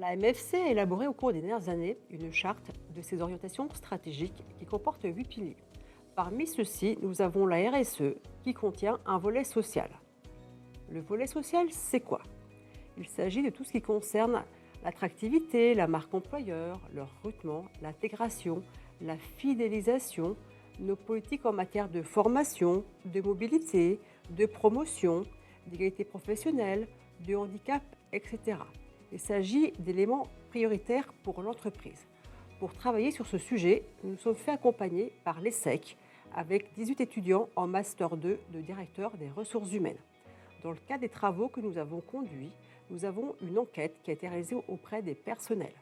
La MFC a élaboré au cours des dernières années une charte de ses orientations stratégiques qui comporte 8 piliers. Parmi ceux-ci, nous avons la RSE qui contient un volet social. Le volet social, c'est quoi? Il s'agit de tout ce qui concerne l'attractivité, la marque employeur, le recrutement, l'intégration, la fidélisation, nos politiques en matière de formation, de mobilité, de promotion, d'égalité professionnelle, de handicap, etc. Il s'agit d'éléments prioritaires pour l'entreprise. Pour travailler sur ce sujet, nous nous sommes fait accompagner par l'ESSEC avec 18 étudiants en Master 2 de directeur des ressources humaines. Dans le cadre des travaux que nous avons conduits, nous avons une enquête qui a été réalisée auprès des personnels.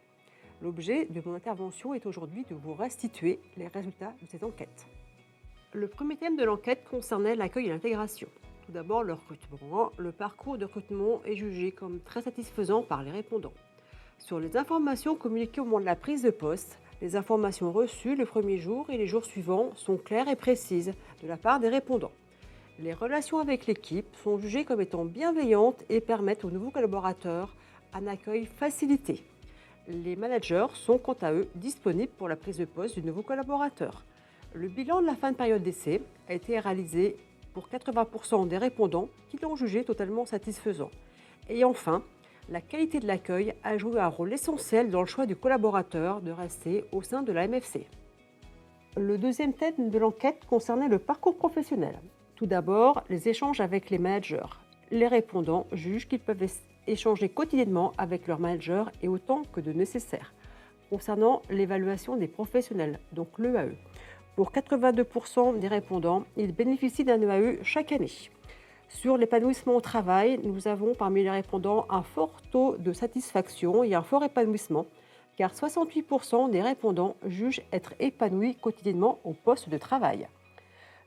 L'objet de mon intervention est aujourd'hui de vous restituer les résultats de cette enquête. Le premier thème de l'enquête concernait l'accueil et l'intégration. Tout d'abord, le recrutement. Le parcours de recrutement est jugé comme très satisfaisant par les répondants. Sur les informations communiquées au moment de la prise de poste, les informations reçues le premier jour et les jours suivants sont claires et précises de la part des répondants. Les relations avec l'équipe sont jugées comme étant bienveillantes et permettent aux nouveaux collaborateurs un accueil facilité. Les managers sont quant à eux disponibles pour la prise de poste du nouveau collaborateur. Le bilan de la fin de période d'essai a été réalisé pour 80% des répondants qui l'ont jugé totalement satisfaisant. Et enfin, la qualité de l'accueil a joué un rôle essentiel dans le choix du collaborateur de rester au sein de la MFC. Le deuxième thème de l'enquête concernait le parcours professionnel. Tout d'abord, les échanges avec les managers. Les répondants jugent qu'ils peuvent échanger quotidiennement avec leur manager et autant que de nécessaire. Concernant l'évaluation des professionnels, donc l'EAE, pour 82% des répondants, ils bénéficient d'un EAE chaque année. Sur l'épanouissement au travail, nous avons parmi les répondants un fort taux de satisfaction et un fort épanouissement, car 68% des répondants jugent être épanouis quotidiennement au poste de travail.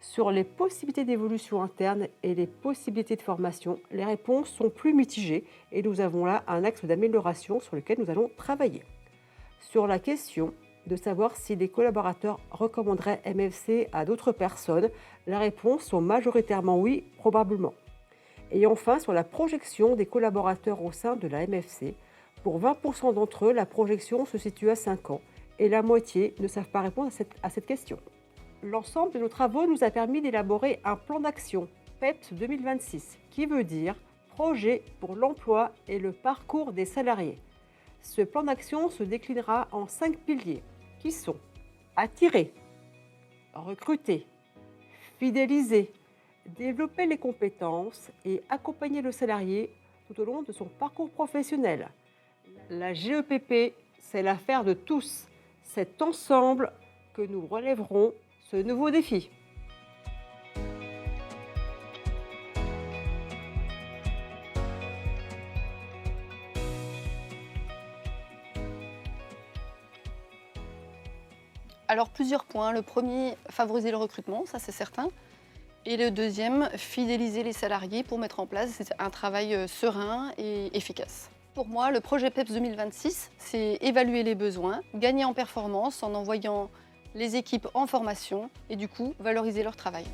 Sur les possibilités d'évolution interne et les possibilités de formation, les réponses sont plus mitigées et nous avons là un axe d'amélioration sur lequel nous allons travailler. Sur la question de savoir si les collaborateurs recommanderaient MFC à d'autres personnes, les réponses sont majoritairement oui, probablement. Et enfin, sur la projection des collaborateurs au sein de la MFC, pour 20% d'entre eux, la projection se situe à 5 ans et la moitié ne savent pas répondre à cette question. L'ensemble de nos travaux nous a permis d'élaborer un plan d'action PEPS 2026 qui veut dire Projet pour l'emploi et le parcours des salariés. Ce plan d'action se déclinera en 5 piliers qui sont attirer, recruter, fidéliser, développer les compétences et accompagner le salarié tout au long de son parcours professionnel. La GEPP, c'est l'affaire de tous. C'est ensemble que nous relèverons ce nouveau défi. Alors plusieurs points. Le premier, favoriser le recrutement, ça c'est certain. Et le deuxième, fidéliser les salariés pour mettre en place un travail serein et efficace. Pour moi, le projet PEPS 2026, c'est évaluer les besoins, gagner en performance en envoyant les équipes en formation et du coup valoriser leur travail.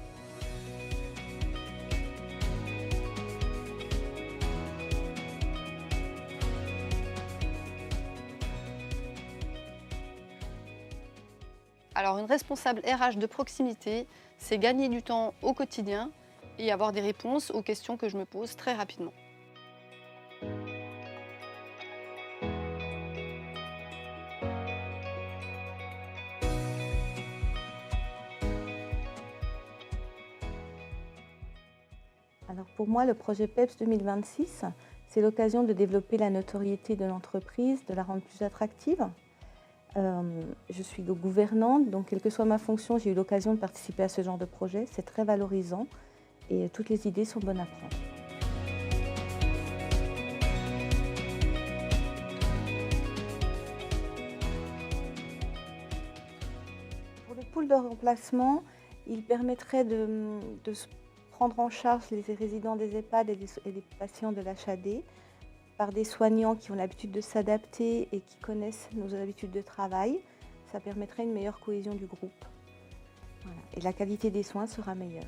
Alors une responsable RH de proximité, c'est gagner du temps au quotidien et avoir des réponses aux questions que je me pose très rapidement. Alors pour moi, le projet PEPS 2026, c'est l'occasion de développer la notoriété de l'entreprise, de la rendre plus attractive. Je suis gouvernante, donc quelle que soit ma fonction, j'ai eu l'occasion de participer à ce genre de projet. C'est très valorisant et toutes les idées sont bonnes à prendre. Pour le pool de remplacement, il permettrait de prendre en charge les résidents des EHPAD et les patients de l'HAD par des soignants qui ont l'habitude de s'adapter et qui connaissent nos habitudes de travail. Ça permettrait une meilleure cohésion du groupe. Voilà. Et la qualité des soins sera meilleure.